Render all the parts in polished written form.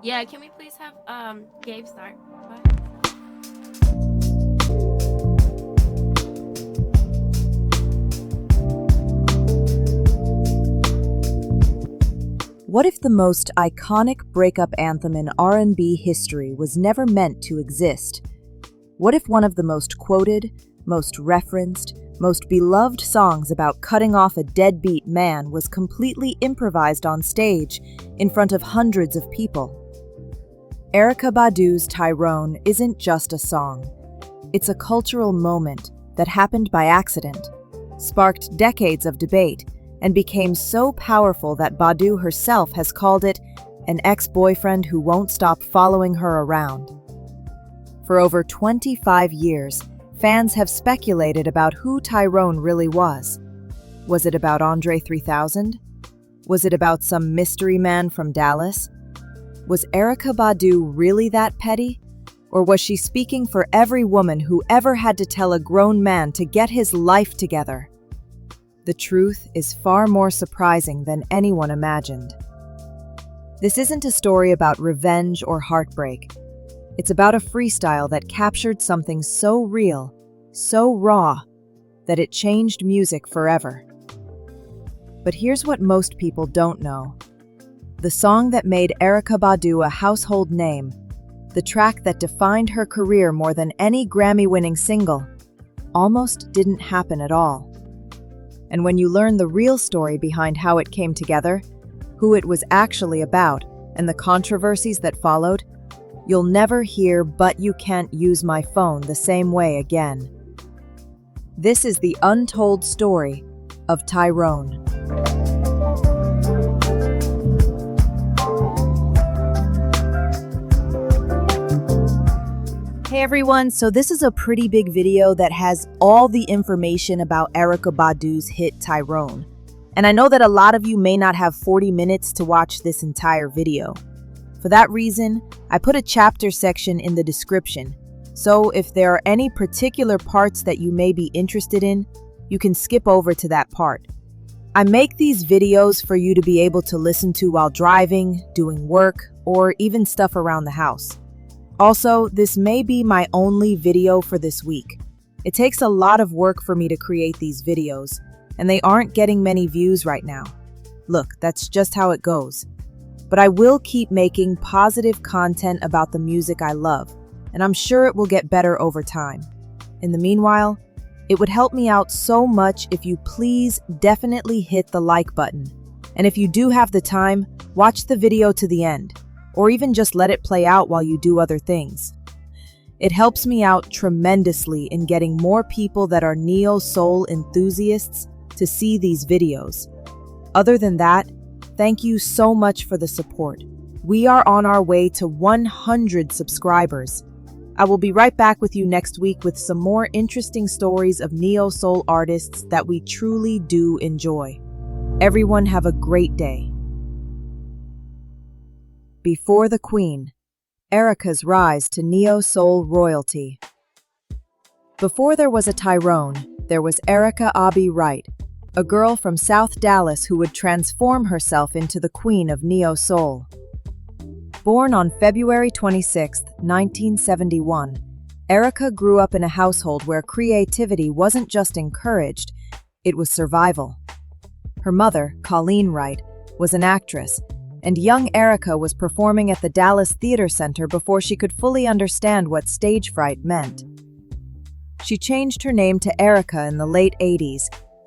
Yeah, can we please have Gabe start? Go ahead. What if the most iconic breakup anthem in R&B history was never meant to exist? What if one of the most quoted, most referenced, most beloved songs about cutting off a deadbeat man was completely improvised on stage in front of hundreds of people? Erykah Badu's Tyrone isn't just a song. It's a cultural moment that happened by accident, sparked decades of debate, and became so powerful that Badu herself has called it an ex-boyfriend who won't stop following her around. For over 25 years, fans have speculated about who Tyrone really was. Was it about André 3000? Was it about some mystery man from Dallas? Was Erykah Badu really that petty? Or was she speaking for every woman who ever had to tell a grown man to get his life together? The truth is far more surprising than anyone imagined. This isn't a story about revenge or heartbreak. It's about a freestyle that captured something so real, so raw, that it changed music forever. But here's what most people don't know. The song that made Erykah Badu a household name, the track that defined her career more than any Grammy-winning single, almost didn't happen at all. And when you learn the real story behind how it came together, who it was actually about, and the controversies that followed, you'll never hear "But You Can't Use My Phone" the same way again. This is the untold story of Tyrone. Hey everyone, so this is a pretty big video that has all the information about Erykah Badu's hit Tyrone. And I know that a lot of you may not have 40 minutes to watch this entire video. For that reason, I put a chapter section in the description. So if there are any particular parts that you may be interested in, you can skip over to that part. I make these videos for you to be able to listen to while driving, doing work, or even stuff around the house. Also, this may be my only video for this week. It takes a lot of work for me to create these videos, and they aren't getting many views right now. Look, that's just how it goes. But I will keep making positive content about the music I love, and I'm sure it will get better over time. In the meanwhile, it would help me out so much if you please definitely hit the like button. And if you do have the time, watch the video to the end, or even just let it play out while you do other things. It helps me out tremendously in getting more people that are neo-soul enthusiasts to see these videos. Other than that, thank you so much for the support. We are on our way to 100 subscribers. I will be right back with you next week with some more interesting stories of neo-soul artists that we truly do enjoy. Everyone have a great day. Before the Queen, Erykah's rise to neo-soul royalty. Before there was a Tyrone, there was Erykah Badu Wright, a girl from South Dallas who would transform herself into the queen of neo-soul. Born on February 26, 1971, Erykah grew up in a household where creativity wasn't just encouraged, it was survival. Her mother, Colleen Wright, was an actress, and young Erykah was performing at the Dallas Theater Center before she could fully understand what stage fright meant. She changed her name to Erykah in the late 80s,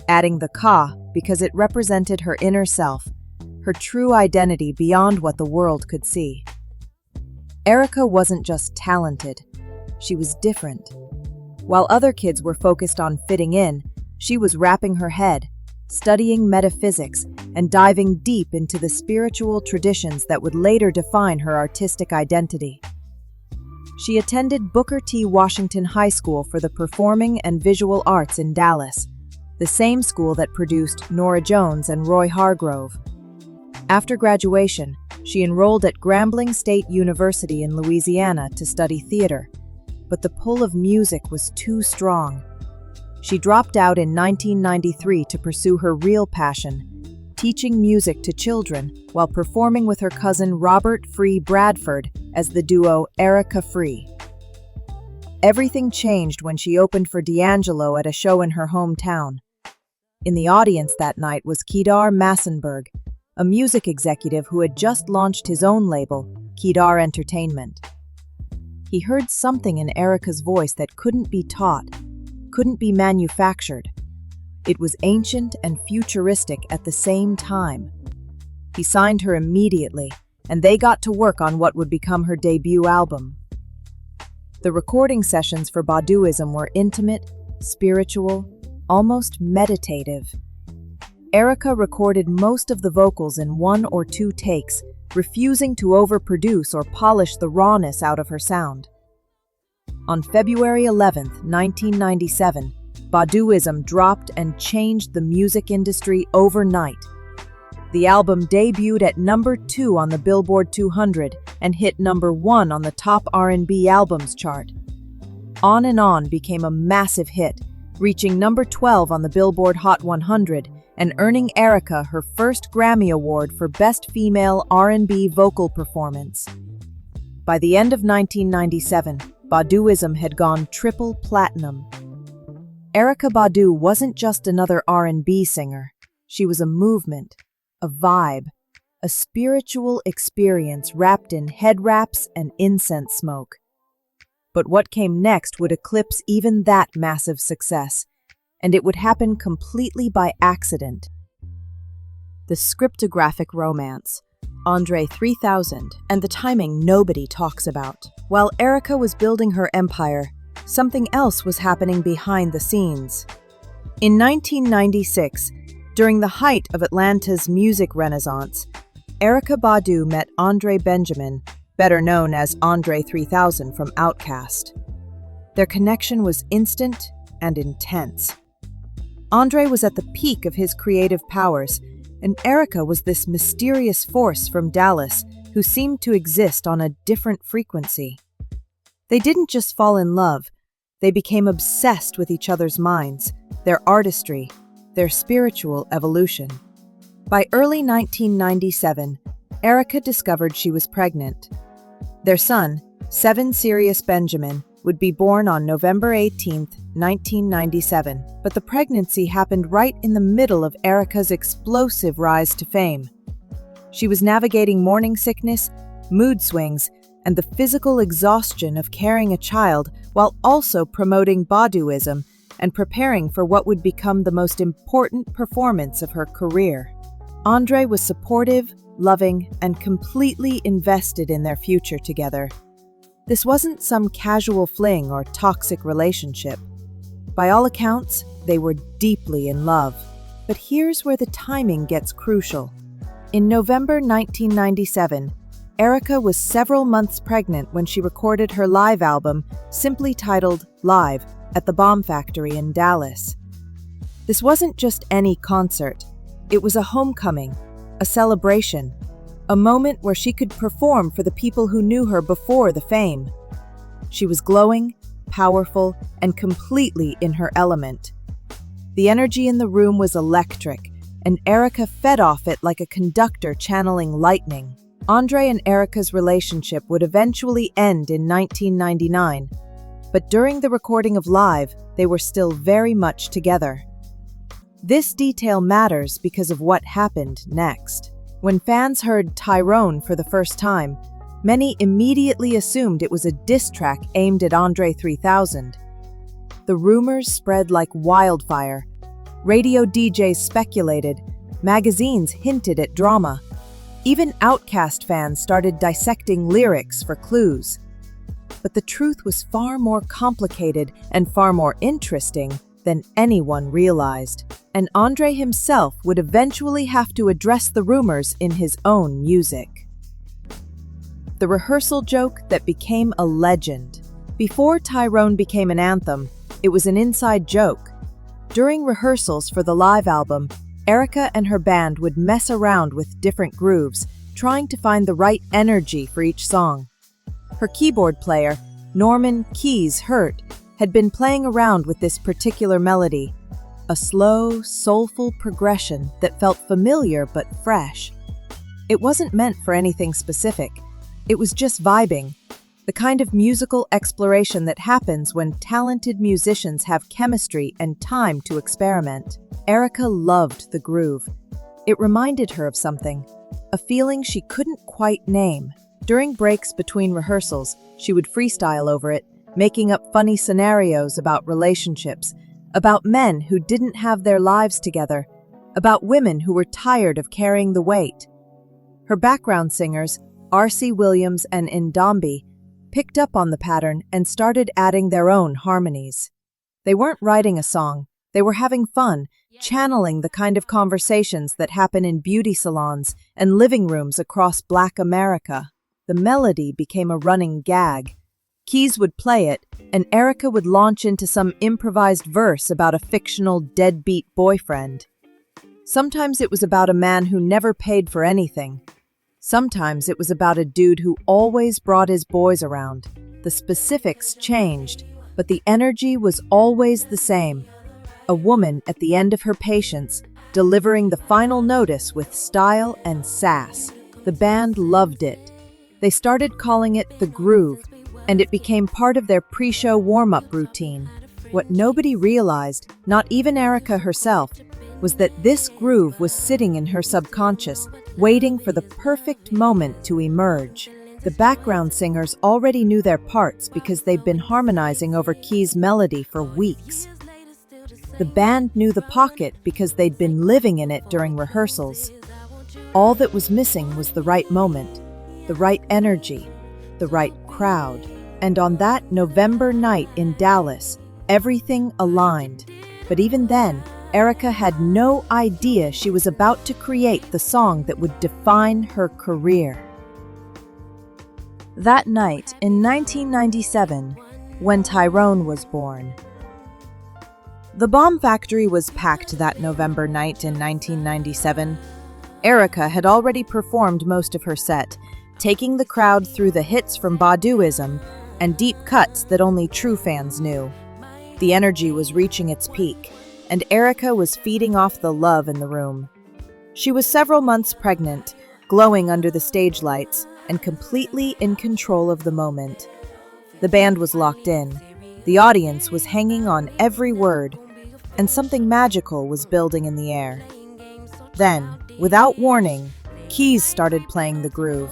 adding the "Ka" because it represented her inner self, her true identity beyond what the world could see. Erykah wasn't just talented, she was different. While other kids were focused on fitting in, she was wrapping her head, studying metaphysics, and diving deep into the spiritual traditions that would later define her artistic identity. She attended Booker T. Washington High School for the Performing and Visual Arts in Dallas, the same school that produced Norah Jones and Roy Hargrove. After graduation, she enrolled at Grambling State University in Louisiana to study theater, but the pull of music was too strong. She dropped out in 1993 to pursue her real passion, teaching music to children while performing with her cousin Robert Free Bradford as the duo Erykah Free. Everything changed when she opened for D'Angelo at a show in her hometown. In the audience that night was Kedar Massenberg, a music executive who had just launched his own label, Kedar Entertainment. He heard something in Erykah's voice that couldn't be taught, couldn't be manufactured. It was ancient and futuristic at the same time. He signed her immediately, and they got to work on what would become her debut album. The recording sessions for Baduism were intimate, spiritual, almost meditative. Erykah recorded most of the vocals in 1 or 2 takes, refusing to overproduce or polish the rawness out of her sound. On February 11, 1997, Baduism dropped and changed the music industry overnight. The album debuted at number 2 on the Billboard 200 and hit number 1 on the top R&B albums chart. On and On became a massive hit, reaching number 12 on the Billboard Hot 100 and earning Erykah her first Grammy Award for Best Female R&B Vocal Performance. By the end of 1997, Baduism had gone triple platinum. Erykah Badu wasn't just another R&B singer. She was a movement, a vibe, a spiritual experience wrapped in head wraps and incense smoke. But what came next would eclipse even that massive success, and it would happen completely by accident. The scriptographic romance, André 3000, and the timing nobody talks about. While Erykah was building her empire, something else was happening behind the scenes. In 1996, during the height of Atlanta's music renaissance, Erykah Badu met André Benjamin, better known as André 3000 from Outkast. Their connection was instant and intense. André was at the peak of his creative powers, and Erykah was this mysterious force from Dallas who seemed to exist on a different frequency. They didn't just fall in love, they became obsessed with each other's minds, their artistry, their spiritual evolution. By early 1997, Erykah discovered she was pregnant. Their son, Seven Sirius Benjamin, would be born on November 18, 1997, but the pregnancy happened right in the middle of Erykah's explosive rise to fame. She was navigating morning sickness, mood swings, and the physical exhaustion of carrying a child while also promoting Baduism and preparing for what would become the most important performance of her career. André was supportive, loving, and completely invested in their future together. This wasn't some casual fling or toxic relationship. By all accounts, they were deeply in love. But here's where the timing gets crucial. In November 1997, Erykah was several months pregnant when she recorded her live album, simply titled Live, at the Bomb Factory in Dallas. This wasn't just any concert. It was a homecoming, a celebration, a moment where she could perform for the people who knew her before the fame. She was glowing, powerful, and completely in her element. The energy in the room was electric, and Erykah fed off it like a conductor channeling lightning. André and Erykah's relationship would eventually end in 1999, but during the recording of Live, they were still very much together. This detail matters because of what happened next. When fans heard Tyrone for the first time, many immediately assumed it was a diss track aimed at André 3000. The rumors spread like wildfire. Radio DJs speculated, magazines hinted at drama. Even Outkast fans started dissecting lyrics for clues. But the truth was far more complicated and far more interesting than anyone realized, and André himself would eventually have to address the rumors in his own music. The rehearsal joke that became a legend. Before Tyrone became an anthem, it was an inside joke. During rehearsals for the live album, Erykah and her band would mess around with different grooves, trying to find the right energy for each song. Her keyboard player, Norman Keys Hurt, had been playing around with this particular melody. a slow, soulful progression that felt familiar but fresh. It wasn't meant for anything specific. It was just vibing, the kind of musical exploration that happens when talented musicians have chemistry and time to experiment. Erykah loved the groove. It reminded her of something, a feeling she couldn't quite name. During breaks between rehearsals, she would freestyle over it, making up funny scenarios about relationships, about men who didn't have their lives together, about women who were tired of carrying the weight. Her background singers, R.C. Williams and Ndombi, picked up on the pattern and started adding their own harmonies. They weren't writing a song, they were having fun, channeling the kind of conversations that happen in beauty salons and living rooms across Black America. The melody became a running gag. Keys would play it, and Erykah would launch into some improvised verse about a fictional deadbeat boyfriend. Sometimes it was about a man who never paid for anything. Sometimes it was about a dude who always brought his boys around. The specifics changed, but the energy was always the same. A woman at the end of her patience, delivering the final notice with style and sass. The band loved it. They started calling it the groove, and it became part of their pre-show warm-up routine. What nobody realized, not even Erykah herself, was that this groove was sitting in her subconscious, waiting for the perfect moment to emerge. The background singers already knew their parts because they'd been harmonizing over Key's melody for weeks. The band knew the pocket because they'd been living in it during rehearsals. All that was missing was the right moment, the right energy, the right crowd. And on that November night in Dallas, everything aligned. But even then, Erykah had no idea she was about to create the song that would define her career. That night in 1997, when Tyrone was born. The Bomb Factory was packed that November night in 1997. Erykah had already performed most of her set, taking the crowd through the hits from Baduism and deep cuts that only true fans knew. The energy was reaching its peak, and Erykah was feeding off the love in the room. She was several months pregnant, glowing under the stage lights, and completely in control of the moment. The band was locked in. The audience was hanging on every word, and something magical was building in the air. Then, without warning, Keys started playing the groove,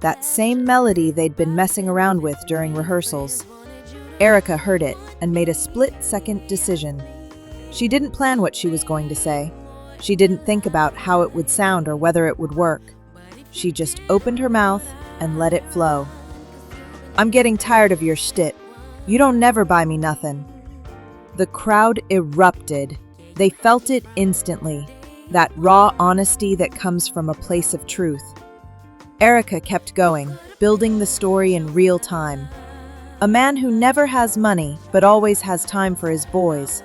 that same melody they'd been messing around with during rehearsals. Erykah heard it and made a split-second decision. She didn't plan what she was going to say. She didn't think about how it would sound or whether it would work. She just opened her mouth and let it flow. "I'm getting tired of your shtit. You don't never buy me nothin'." The crowd erupted. They felt it instantly, that raw honesty that comes from a place of truth. Erykah kept going, building the story in real time. A man who never has money but always has time for his boys.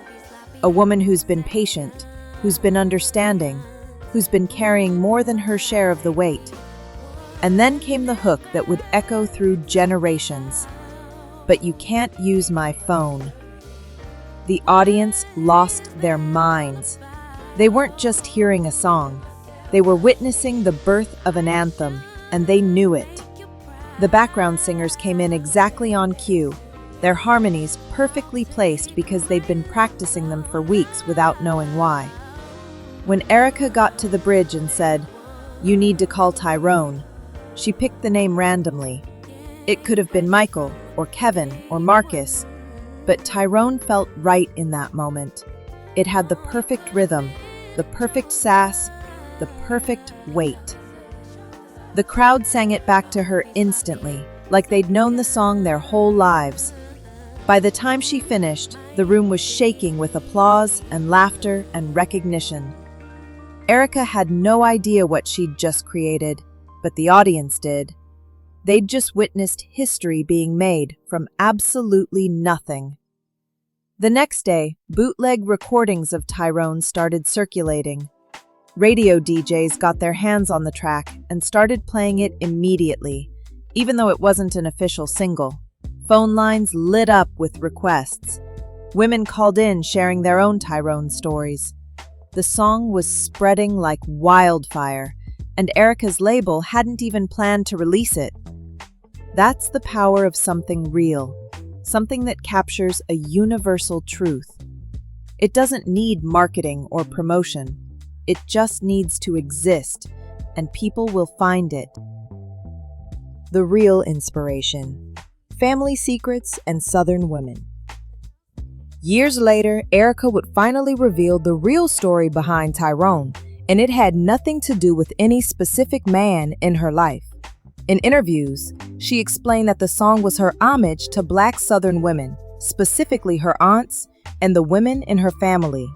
A woman who's been patient, who's been understanding, who's been carrying more than her share of the weight. And then came the hook that would echo through generations. "But you can't use my phone." The audience lost their minds. They weren't just hearing a song. They were witnessing the birth of an anthem, and they knew it. The background singers came in exactly on cue, their harmonies perfectly placed because they'd been practicing them for weeks without knowing why. When Erykah got to the bridge and said, "You need to call Tyrone," she picked the name randomly. It could have been Michael, or Kevin, or Marcus, but Tyrone felt right in that moment. It had the perfect rhythm, the perfect sass, the perfect weight. The crowd sang it back to her instantly, like they'd known the song their whole lives. By the time she finished, the room was shaking with applause and laughter and recognition. Erykah had no idea what she'd just created, but the audience did. They'd just witnessed history being made from absolutely nothing. The next day, bootleg recordings of Tyrone started circulating. Radio DJs got their hands on the track and started playing it immediately, even though it wasn't an official single. Phone lines lit up with requests. Women called in sharing their own Tyrone stories. The song was spreading like wildfire, and Erykah's label hadn't even planned to release it. That's the power of something real, something that captures a universal truth. It doesn't need marketing or promotion. It just needs to exist, and people will find it. The real inspiration: family secrets and Southern women. Years later, Erykah would finally reveal the real story behind Tyrone, and it had nothing to do with any specific man in her life. In interviews, she explained that the song was her homage to Black Southern women, specifically her aunts and the women in her family.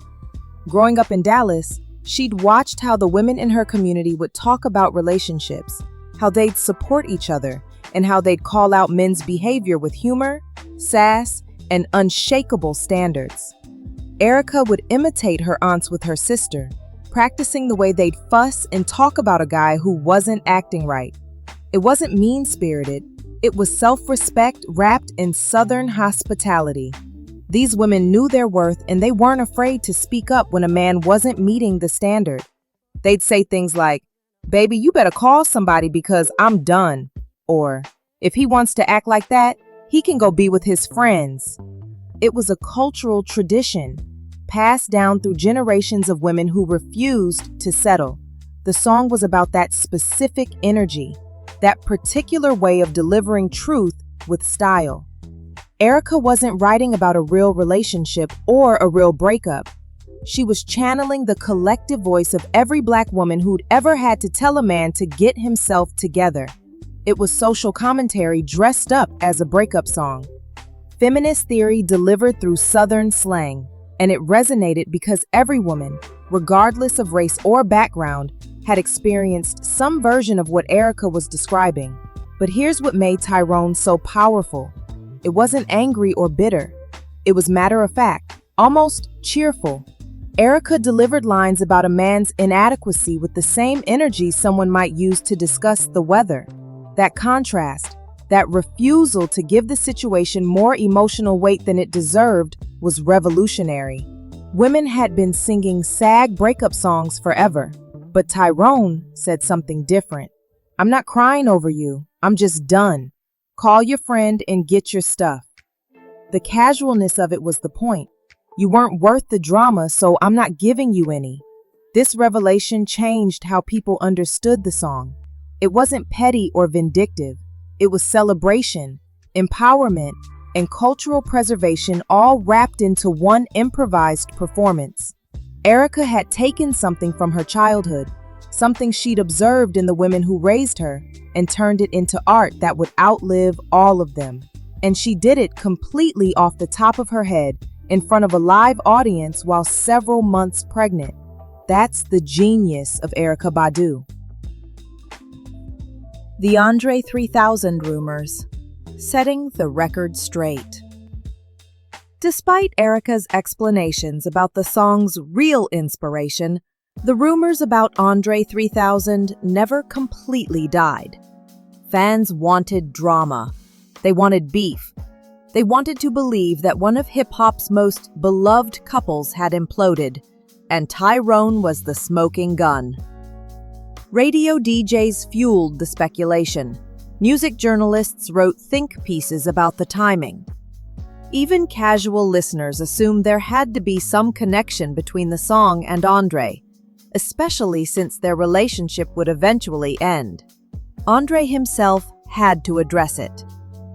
Growing up in Dallas, she'd watched how the women in her community would talk about relationships, how they'd support each other, and how they'd call out men's behavior with humor, sass, and unshakable standards. Erykah would imitate her aunts with her sister, practicing the way they'd fuss and talk about a guy who wasn't acting right. It wasn't mean-spirited, it was self-respect wrapped in Southern hospitality. These women knew their worth, and they weren't afraid to speak up when a man wasn't meeting the standard. They'd say things like, "Baby, you better call somebody because I'm done," or, "If he wants to act like that, he can go be with his friends." It was a cultural tradition, passed down through generations of women who refused to settle. The song was about that specific energy, that particular way of delivering truth with style. Erykah wasn't writing about a real relationship or a real breakup. She was channeling the collective voice of every Black woman who'd ever had to tell a man to get himself together. It was social commentary dressed up as a breakup song. Feminist theory delivered through Southern slang, and it resonated because every woman, regardless of race or background, had experienced some version of what Erykah was describing. But here's what made Tyrone so powerful. It wasn't angry or bitter. It was matter-of-fact, almost cheerful. Erykah delivered lines about a man's inadequacy with the same energy someone might use to discuss the weather. That contrast, that refusal to give the situation more emotional weight than it deserved, was revolutionary. Women had been singing sad breakup songs forever, but Tyrone said something different. "I'm not crying over you. I'm just done. Call your friend and get your stuff." The casualness of it was the point. You weren't worth the drama, so I'm not giving you any. This revelation changed how people understood the song. It wasn't petty or vindictive. It was celebration, empowerment, and cultural preservation all wrapped into one improvised performance. Erykah had taken something from her childhood, something she'd observed in the women who raised her, and turned it into art that would outlive all of them. And she did it completely off the top of her head, in front of a live audience while several months pregnant. That's the genius of Erykah Badu. The André 3000 rumors, setting the record straight. Despite Erykah's explanations about the song's real inspiration, the rumors about André 3000 never completely died. Fans wanted drama. They wanted beef. They wanted to believe that one of hip-hop's most beloved couples had imploded, and Tyrone was the smoking gun. Radio DJs fueled the speculation. Music journalists wrote think pieces about the timing. Even casual listeners assumed there had to be some connection between the song and André, especially since their relationship would eventually end. André himself had to address it.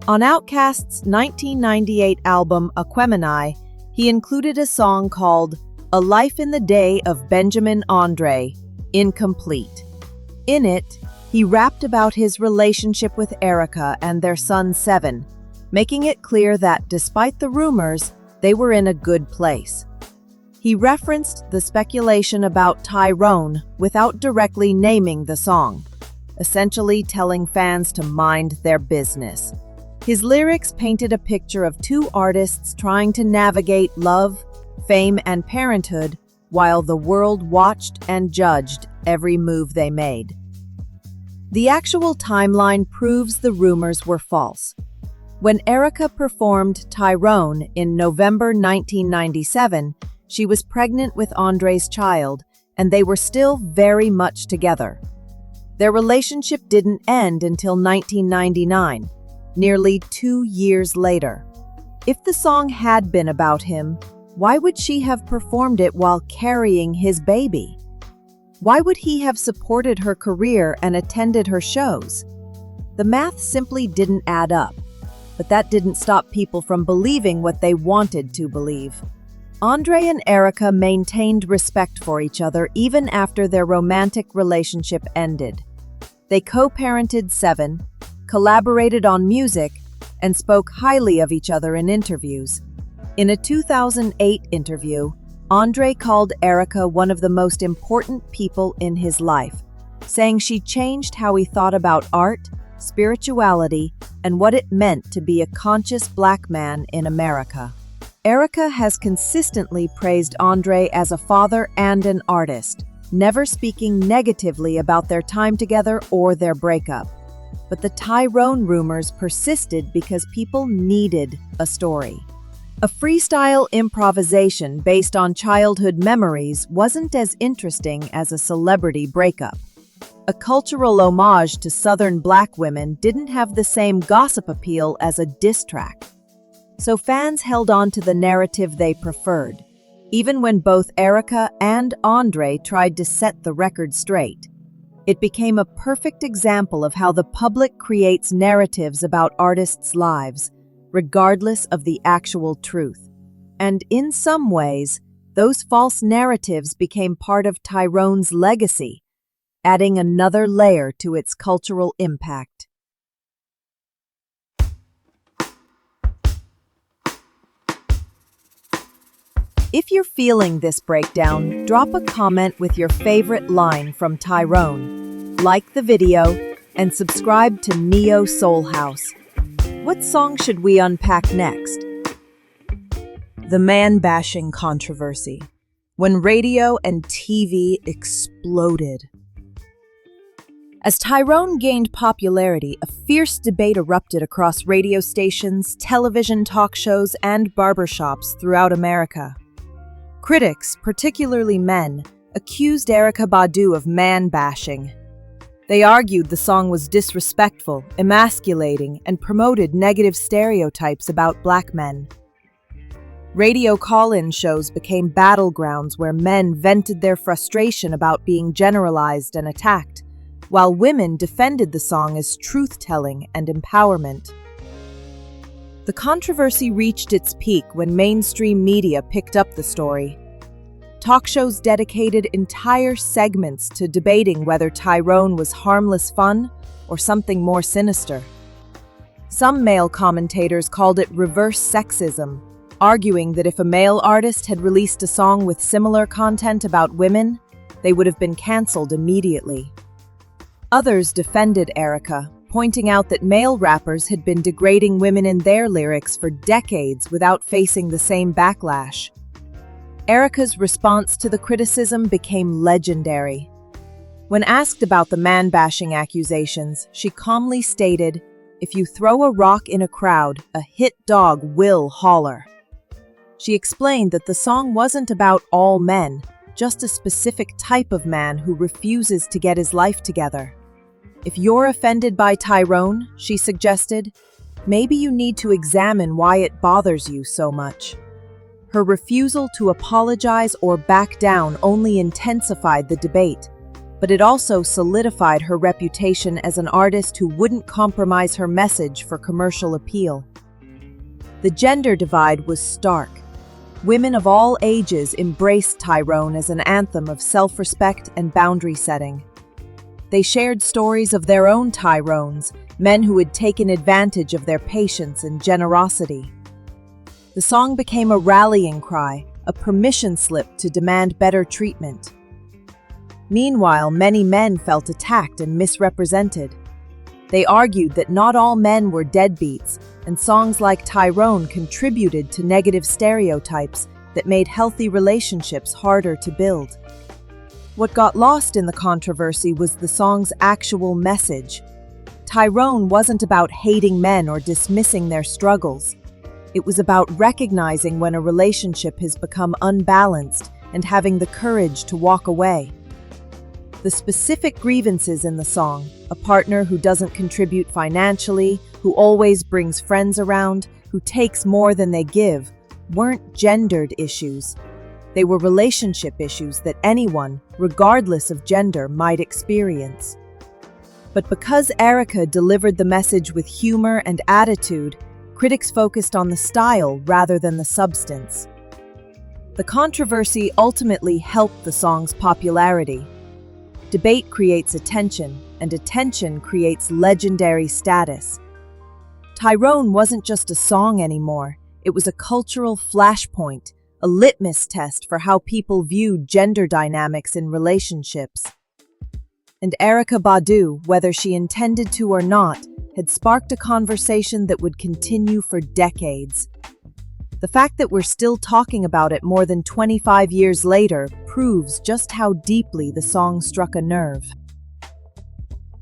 On Outkast's 1998 album Aquemini, he included a song called A Life in the Day of Benjamin André, Incomplete. In it, he rapped about his relationship with Erykah and their son Seven, making it clear that, despite the rumors, they were in a good place. He referenced the speculation about Tyrone without directly naming the song, essentially telling fans to mind their business. His lyrics painted a picture of two artists trying to navigate love, fame, and parenthood while the world watched and judged every move they made. The actual timeline proves the rumors were false. When Erykah performed Tyrone in November 1997, she was pregnant with André's child, and they were still very much together. Their relationship didn't end until 1999, nearly 2 years later. If the song had been about him, why would she have performed it while carrying his baby? Why would he have supported her career and attended her shows? The math simply didn't add up, but that didn't stop people from believing what they wanted to believe. André and Erykah maintained respect for each other even after their romantic relationship ended. They co-parented Seven, collaborated on music, and spoke highly of each other in interviews. In a 2008 interview, André called Erykah one of the most important people in his life, saying she changed how he thought about art, spirituality, and what it meant to be a conscious Black man in America. Erykah has consistently praised André as a father and an artist, never speaking negatively about their time together or their breakup. But the Tyrone rumors persisted because people needed a story. A freestyle improvisation based on childhood memories wasn't as interesting as a celebrity breakup. A cultural homage to Southern Black women didn't have the same gossip appeal as a diss track. So fans held on to the narrative they preferred, even when both Erykah and André tried to set the record straight. It became a perfect example of how the public creates narratives about artists' lives, regardless of the actual truth. And in some ways, those false narratives became part of Tyrone's legacy, adding another layer to its cultural impact. If you're feeling this breakdown, drop a comment with your favorite line from Tyrone, like the video, and subscribe to Neo Soul House. What song should we unpack next? The man-bashing controversy, when radio and TV exploded. As Tyrone gained popularity, a fierce debate erupted across radio stations, television talk shows, and barbershops throughout America. Critics, particularly men, accused Erykah Badu of man-bashing. They argued the song was disrespectful, emasculating, and promoted negative stereotypes about Black men. Radio call-in shows became battlegrounds where men vented their frustration about being generalized and attacked, while women defended the song as truth-telling and empowerment. The controversy reached its peak when mainstream media picked up the story. Talk shows dedicated entire segments to debating whether Tyrone was harmless fun or something more sinister. Some male commentators called it reverse sexism, arguing that if a male artist had released a song with similar content about women, they would have been canceled immediately. Others defended Erykah, pointing out that male rappers had been degrading women in their lyrics for decades without facing the same backlash. Erykah's response to the criticism became legendary. When asked about the man-bashing accusations, she calmly stated, "If you throw a rock in a crowd, a hit dog will holler." She explained that the song wasn't about all men, just a specific type of man who refuses to get his life together. If you're offended by Tyrone, she suggested, maybe you need to examine why it bothers you so much. Her refusal to apologize or back down only intensified the debate, but it also solidified her reputation as an artist who wouldn't compromise her message for commercial appeal. The gender divide was stark. Women of all ages embraced Tyrone as an anthem of self-respect and boundary setting. They shared stories of their own Tyrones, men who had taken advantage of their patience and generosity. The song became a rallying cry, a permission slip to demand better treatment. Meanwhile, many men felt attacked and misrepresented. They argued that not all men were deadbeats, and songs like Tyrone contributed to negative stereotypes that made healthy relationships harder to build. What got lost in the controversy was the song's actual message. Tyrone wasn't about hating men or dismissing their struggles. It was about recognizing when a relationship has become unbalanced and having the courage to walk away. The specific grievances in the song, a partner who doesn't contribute financially, who always brings friends around, who takes more than they give, weren't gendered issues. They were relationship issues that anyone, regardless of gender, might experience. But because Erykah delivered the message with humor and attitude, critics focused on the style rather than the substance. The controversy ultimately helped the song's popularity. Debate creates attention, and attention creates legendary status. Tyrone wasn't just a song anymore, it was a cultural flashpoint, a litmus test for how people view gender dynamics in relationships. And Erykah Badu, whether she intended to or not, had sparked a conversation that would continue for decades. The fact that we're still talking about it more than 25 years later proves just how deeply the song struck a nerve.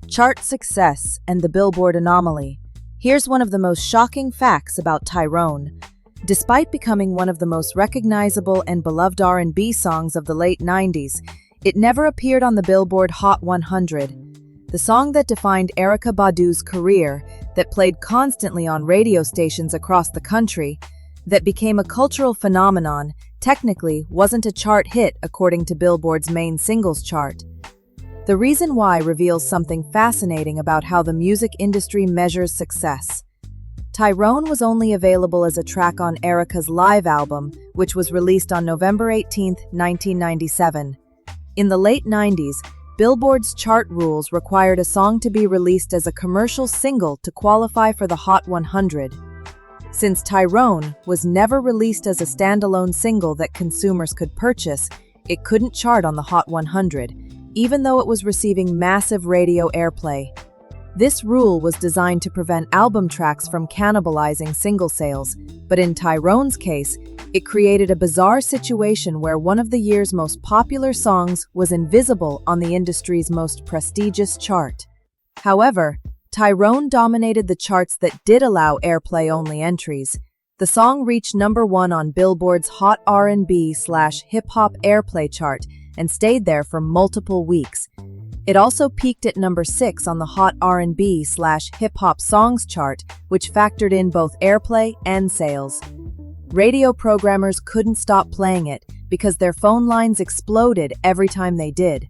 Chart success and the Billboard Anomaly. Here's one of the most shocking facts about Tyrone. Despite becoming one of the most recognizable and beloved R&B songs of the late 90s, it never appeared on the Billboard Hot 100. The song that defined Erykah Badu's career, that played constantly on radio stations across the country, that became a cultural phenomenon, technically wasn't a chart hit according to Billboard's main singles chart. The reason why reveals something fascinating about how the music industry measures success. Tyrone was only available as a track on Erykah's live album, which was released on November 18, 1997. In the late 90s, Billboard's chart rules required a song to be released as a commercial single to qualify for the Hot 100. Since Tyrone was never released as a standalone single that consumers could purchase, it couldn't chart on the Hot 100, even though it was receiving massive radio airplay. This rule was designed to prevent album tracks from cannibalizing single sales, but in Tyrone's case, it created a bizarre situation where one of the year's most popular songs was invisible on the industry's most prestigious chart. However, Tyrone dominated the charts that did allow airplay-only entries. The song reached #1 on Billboard's Hot R&B/Hip-Hop Airplay chart and stayed there for multiple weeks. It also peaked at #6 on the Hot R&B/Hip-Hop Songs chart, which factored in both airplay and sales. Radio programmers couldn't stop playing it because their phone lines exploded every time they did.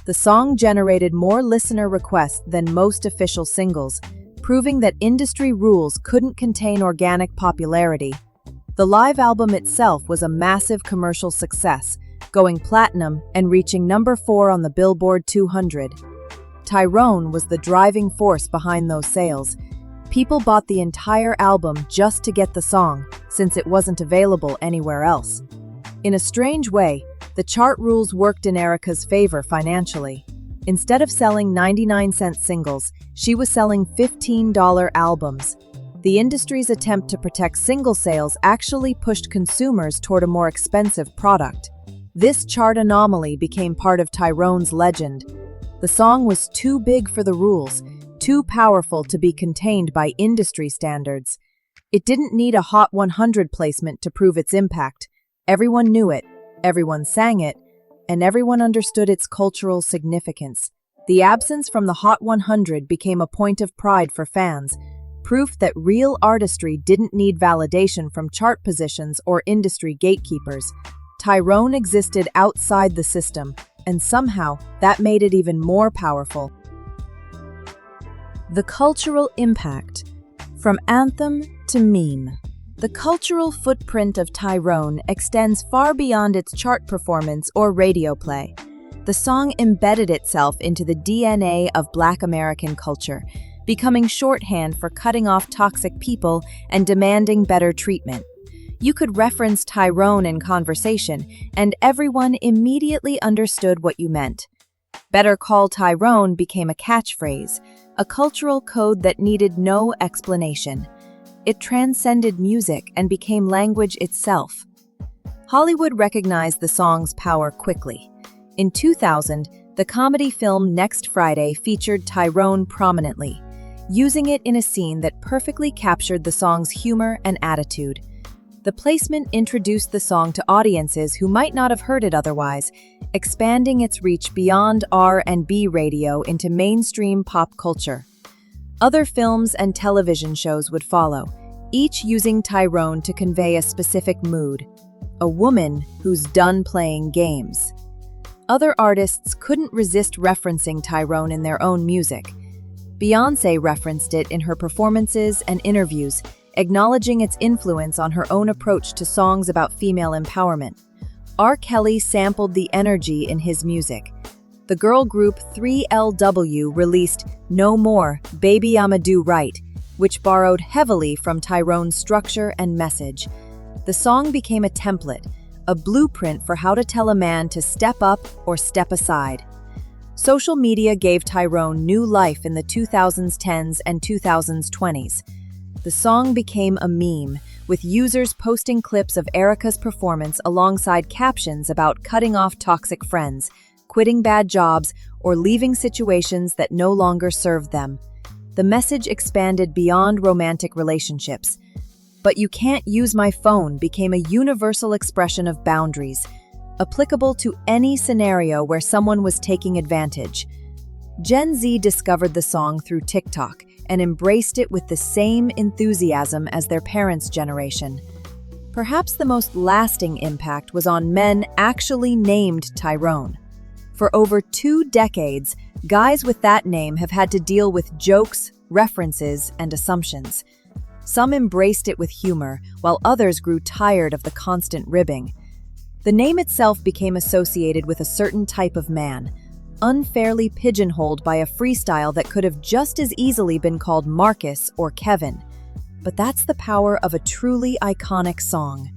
The song generated more listener requests than most official singles, proving that industry rules couldn't contain organic popularity. The live album itself was a massive commercial success, going platinum and reaching #4 on the Billboard 200. Tyrone was the driving force behind those sales. People bought the entire album just to get the song, since it wasn't available anywhere else. In a strange way, the chart rules worked in Erykah's favor financially. Instead of selling 99-cent singles, she was selling $15 albums. The industry's attempt to protect single sales actually pushed consumers toward a more expensive product. This chart anomaly became part of Tyrone's legend. The song was too big for the rules, too powerful to be contained by industry standards. It didn't need a Hot 100 placement to prove its impact. Everyone knew it, everyone sang it, and everyone understood its cultural significance. The absence from the Hot 100 became a point of pride for fans, proof that real artistry didn't need validation from chart positions or industry gatekeepers. Tyrone existed outside the system, and somehow that made it even more powerful. The cultural impact. From anthem to meme. The cultural footprint of Tyrone extends far beyond its chart performance or radio play. The song embedded itself into the DNA of Black American culture, becoming shorthand for cutting off toxic people and demanding better treatment. You could reference Tyrone in conversation, and everyone immediately understood what you meant. Better Call Tyrone became a catchphrase, a cultural code that needed no explanation. It transcended music and became language itself. Hollywood recognized the song's power quickly. In 2000, the comedy film Next Friday featured Tyrone prominently. using it in a scene that perfectly captured the song's humor and attitude. The placement introduced the song to audiences who might not have heard it otherwise, expanding its reach beyond R&B radio into mainstream pop culture. Other films and television shows would follow, each using Tyrone to convey a specific mood, a woman who's done playing games. Other artists couldn't resist referencing Tyrone in their own music. Beyoncé referenced it in her performances and interviews, acknowledging its influence on her own approach to songs about female empowerment. R. Kelly sampled the energy in his music. The girl group 3LW released No More, Baby I'ma Do Right, which borrowed heavily from Tyrone's structure and message. The song became a template, a blueprint for how to tell a man to step up or step aside. Social media gave Tyrone new life in the 2010s and 2020s. The song became a meme, with users posting clips of Erykah's performance alongside captions about cutting off toxic friends, quitting bad jobs, or leaving situations that no longer served them. The message expanded beyond romantic relationships. "But you can't use my phone" became a universal expression of boundaries, applicable to any scenario where someone was taking advantage. Gen Z discovered the song through TikTok and embraced it with the same enthusiasm as their parents' generation. Perhaps the most lasting impact was on men actually named Tyrone. For over 2 decades, guys with that name have had to deal with jokes, references, and assumptions. Some embraced it with humor, while others grew tired of the constant ribbing. The name itself became associated with a certain type of man, unfairly pigeonholed by a freestyle that could have just as easily been called Marcus or Kevin. But that's the power of a truly iconic song.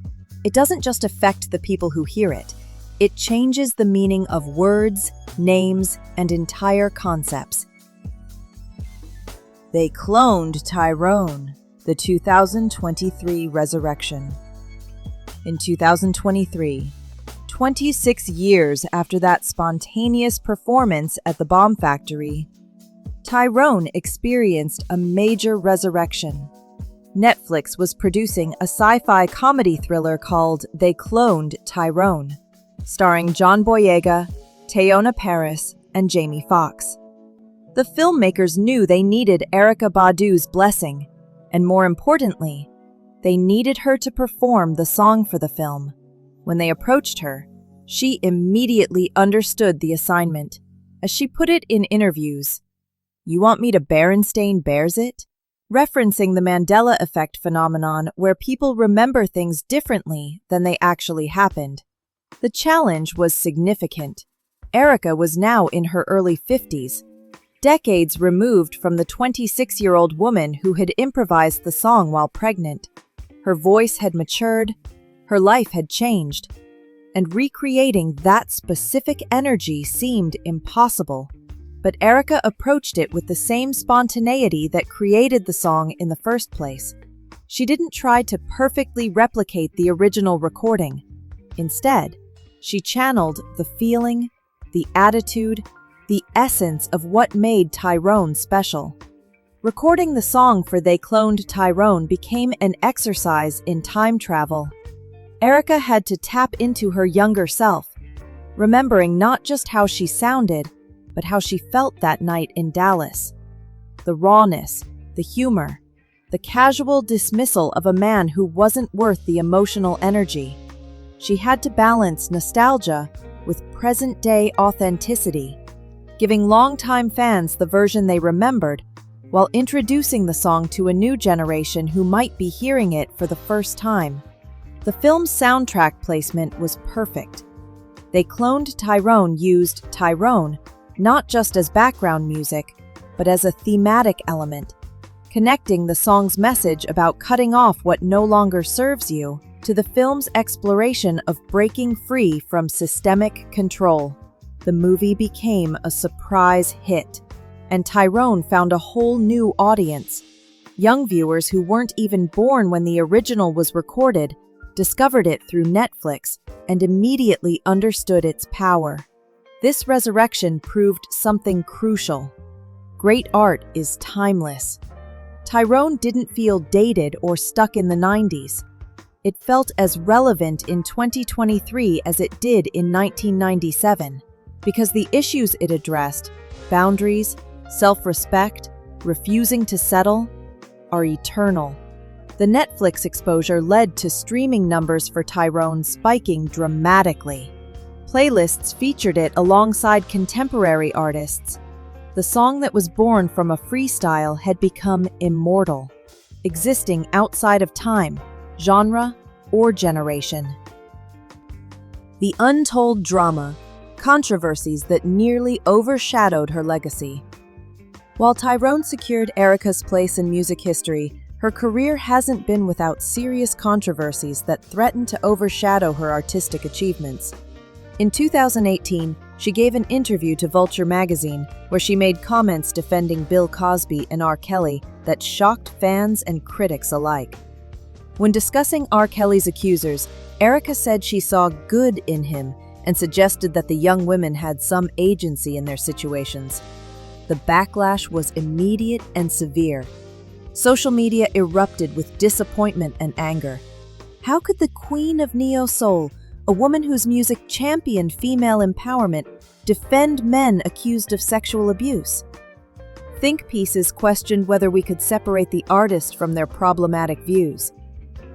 It doesn't just affect the people who hear it. It changes the meaning of words, names, and entire concepts. They cloned Tyrone, the 2023 resurrection. In 2023, 26 years after that spontaneous performance at the Bomb Factory, Tyrone experienced a major resurrection. Netflix was producing a sci-fi comedy thriller called They Cloned Tyrone, starring John Boyega, Teyonah Parris, and Jamie Foxx. The filmmakers knew they needed Erykah Badu's blessing, and more importantly, they needed her to perform the song for the film. When they approached her, she immediately understood the assignment. As she put it in interviews, "You want me to Berenstain Bears it?" referencing the Mandela effect phenomenon where people remember things differently than they actually happened. The challenge was significant. Erykah was now in her early 50s, decades removed from the 26-year-old woman who had improvised the song while pregnant. Her voice had matured, her life had changed, and recreating that specific energy seemed impossible. But Erykah approached it with the same spontaneity that created the song in the first place. She didn't try to perfectly replicate the original recording. Instead, she channeled the feeling, the attitude, the essence of what made Tyrone special. Recording the song for They Cloned Tyrone became an exercise in time travel. Erykah had to tap into her younger self, remembering not just how she sounded, but how she felt that night in Dallas. The rawness, the humor, the casual dismissal of a man who wasn't worth the emotional energy. She had to balance nostalgia with present-day authenticity, giving longtime fans the version they remembered, while introducing the song to a new generation who might be hearing it for the first time. The film's soundtrack placement was perfect. They Cloned Tyrone used Tyrone not just as background music, but as a thematic element, connecting the song's message about cutting off what no longer serves you to the film's exploration of breaking free from systemic control. The movie became a surprise hit, and Tyrone found a whole new audience. Young viewers who weren't even born when the original was recorded discovered it through Netflix and immediately understood its power. This resurrection proved something crucial. Great art is timeless. Tyrone didn't feel dated or stuck in the 90s. It felt as relevant in 2023 as it did in 1997, because the issues it addressed, boundaries, self-respect, refusing to settle, are eternal. The Netflix exposure led to streaming numbers for Tyrone spiking dramatically. Playlists featured it alongside contemporary artists. The song that was born from a freestyle had become immortal, existing outside of time, genre, or generation. The untold drama, controversies that nearly overshadowed her legacy. While Tyrone secured Erykah's place in music history, her career hasn't been without serious controversies that threaten to overshadow her artistic achievements. In 2018, she gave an interview to Vulture magazine where she made comments defending Bill Cosby and R. Kelly that shocked fans and critics alike. When discussing R. Kelly's accusers, Erykah said she saw good in him and suggested that the young women had some agency in their situations. The backlash was immediate and severe. Social media erupted with disappointment and anger. How could the queen of neo-soul, a woman whose music championed female empowerment, defend men accused of sexual abuse? Think pieces questioned whether we could separate the artist from their problematic views.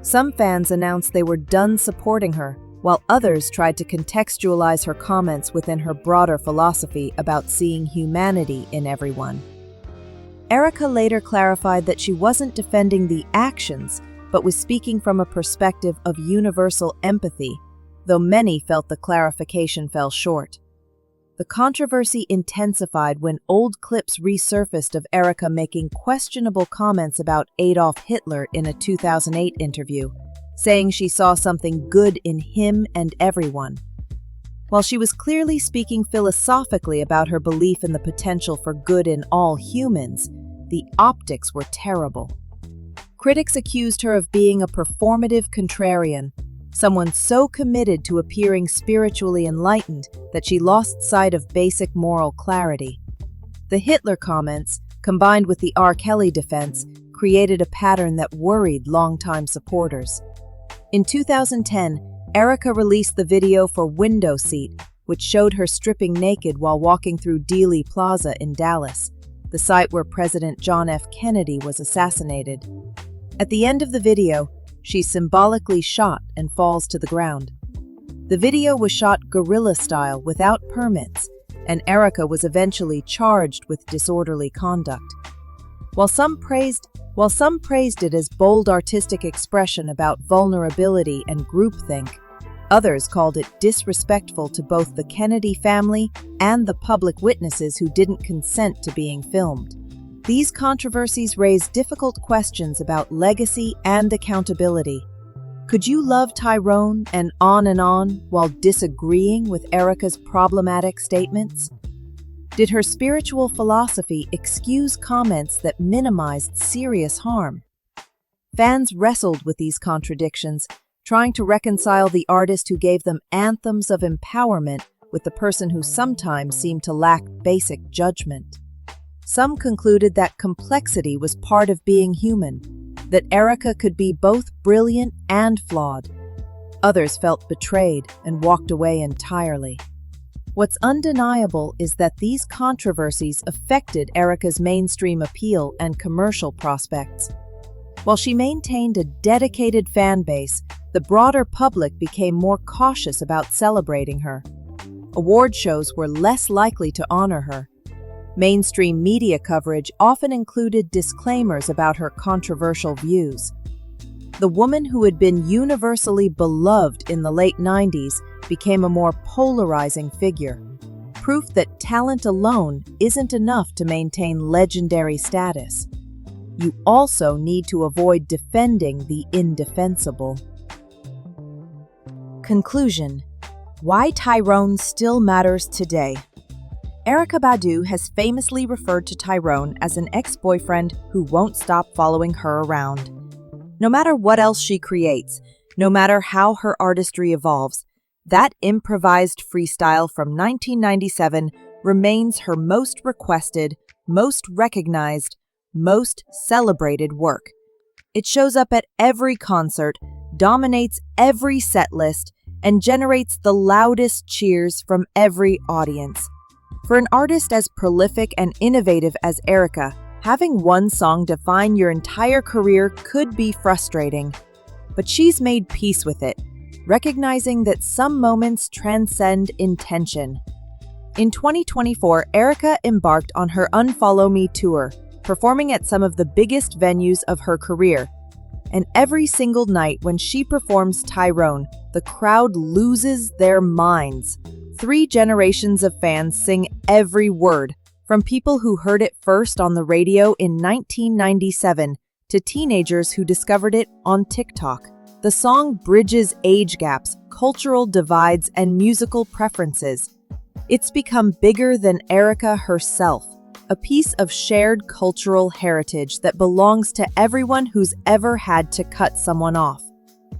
Some fans announced they were done supporting her, while others tried to contextualize her comments within her broader philosophy about seeing humanity in everyone. Erykah later clarified that she wasn't defending the actions, but was speaking from a perspective of universal empathy, though many felt the clarification fell short. The controversy intensified when old clips resurfaced of Erykah making questionable comments about Adolf Hitler in a 2008 interview, saying she saw something good in him and everyone. While she was clearly speaking philosophically about her belief in the potential for good in all humans, the optics were terrible. Critics accused her of being a performative contrarian, someone so committed to appearing spiritually enlightened that she lost sight of basic moral clarity. The Hitler comments, combined with the R. Kelly defense, created a pattern that worried longtime supporters. In 2010, Erykah released the video for Window Seat, which showed her stripping naked while walking through Dealey Plaza in Dallas, the site where President John F. Kennedy was assassinated. At the end of the video, she's symbolically shot and falls to the ground. The video was shot guerrilla style without permits, and Erykah was eventually charged with disorderly conduct. While some praised it as bold artistic expression about vulnerability and groupthink, others called it disrespectful to both the Kennedy family and the public witnesses who didn't consent to being filmed. These controversies raise difficult questions about legacy and accountability. Could you love Tyrone and on while disagreeing with Erykah's problematic statements? Did her spiritual philosophy excuse comments that minimized serious harm? Fans wrestled with these contradictions, trying to reconcile the artist who gave them anthems of empowerment with the person who sometimes seemed to lack basic judgment. Some concluded that complexity was part of being human, that Erykah could be both brilliant and flawed. Others felt betrayed and walked away entirely. What's undeniable is that these controversies affected Erykah's mainstream appeal and commercial prospects. While she maintained a dedicated fan base, the broader public became more cautious about celebrating her. Award shows were less likely to honor her. Mainstream media coverage often included disclaimers about her controversial views. The woman who had been universally beloved in the late 90s became a more polarizing figure, proof that talent alone isn't enough to maintain legendary status. You also need to avoid defending the indefensible. Conclusion: why Tyrone still matters today. Erykah Badu has famously referred to Tyrone as an ex-boyfriend who won't stop following her around. No matter what else she creates, no matter how her artistry evolves, that improvised freestyle from 1997 remains her most requested, most recognized, most celebrated work. It shows up at every concert, dominates every set list, and generates the loudest cheers from every audience. For an artist as prolific and innovative as Erykah, having one song define your entire career could be frustrating. But she's made peace with it, recognizing that some moments transcend intention. In 2024, Erykah embarked on her Unfollow Me tour, performing at some of the biggest venues of her career. And every single night when she performs Tyrone, the crowd loses their minds. 3 generations of fans sing every word, from people who heard it first on the radio in 1997 to teenagers who discovered it on TikTok. The song bridges age gaps, cultural divides, and musical preferences. It's become bigger than Erykah herself, a piece of shared cultural heritage that belongs to everyone who's ever had to cut someone off.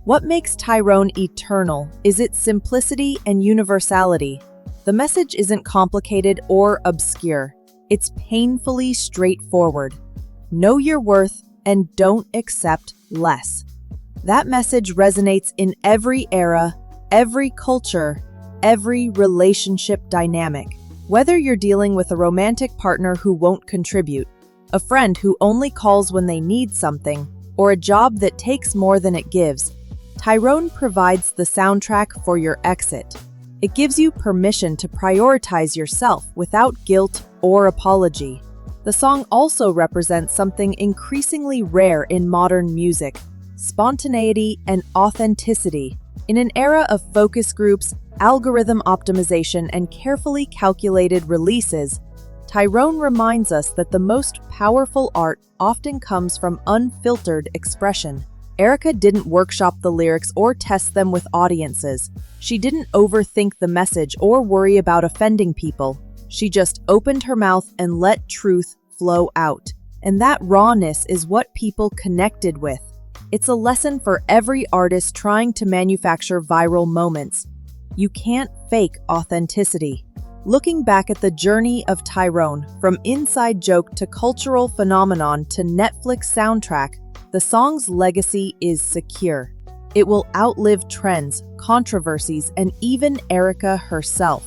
What makes Tyrone eternal is its simplicity and universality. The message isn't complicated or obscure. It's painfully straightforward. Know your worth and don't accept less. That message resonates in every era, every culture, every relationship dynamic. Whether you're dealing with a romantic partner who won't contribute, a friend who only calls when they need something, or a job that takes more than it gives, Tyrone provides the soundtrack for your exit. It gives you permission to prioritize yourself without guilt or apology. The song also represents something increasingly rare in modern music: spontaneity and authenticity. In an era of focus groups, algorithm optimization, and carefully calculated releases, Tyrone reminds us that the most powerful art often comes from unfiltered expression. Erykah didn't workshop the lyrics or test them with audiences. She didn't overthink the message or worry about offending people. She just opened her mouth and let truth flow out. And that rawness is what people connected with. It's a lesson for every artist trying to manufacture viral moments. You can't fake authenticity. Looking back at the journey of Tyrone, from inside joke to cultural phenomenon to Netflix soundtrack, the song's legacy is secure. It will outlive trends, controversies, and even Erykah herself.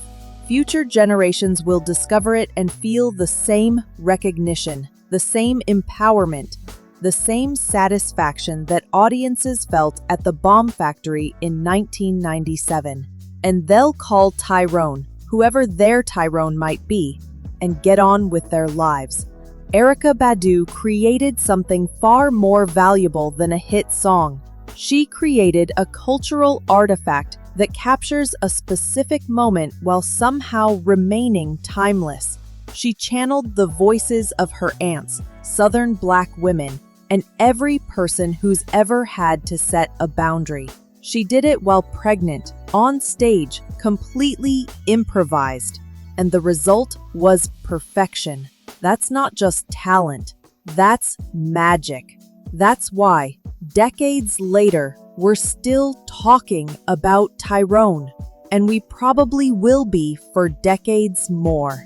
Future generations will discover it and feel the same recognition, the same empowerment, the same satisfaction that audiences felt at the Bomb Factory in 1997. And they'll call Tyrone, whoever their Tyrone might be, and get on with their lives. Erykah Badu created something far more valuable than a hit song. She created a cultural artifact that captures a specific moment while somehow remaining timeless. She channeled the voices of her aunts, Southern Black women, and every person who's ever had to set a boundary. She did it while pregnant, on stage, completely improvised, and the result was perfection. That's not just talent, that's magic. That's why, decades later, we're still talking about Tyrone, and we probably will be for decades more.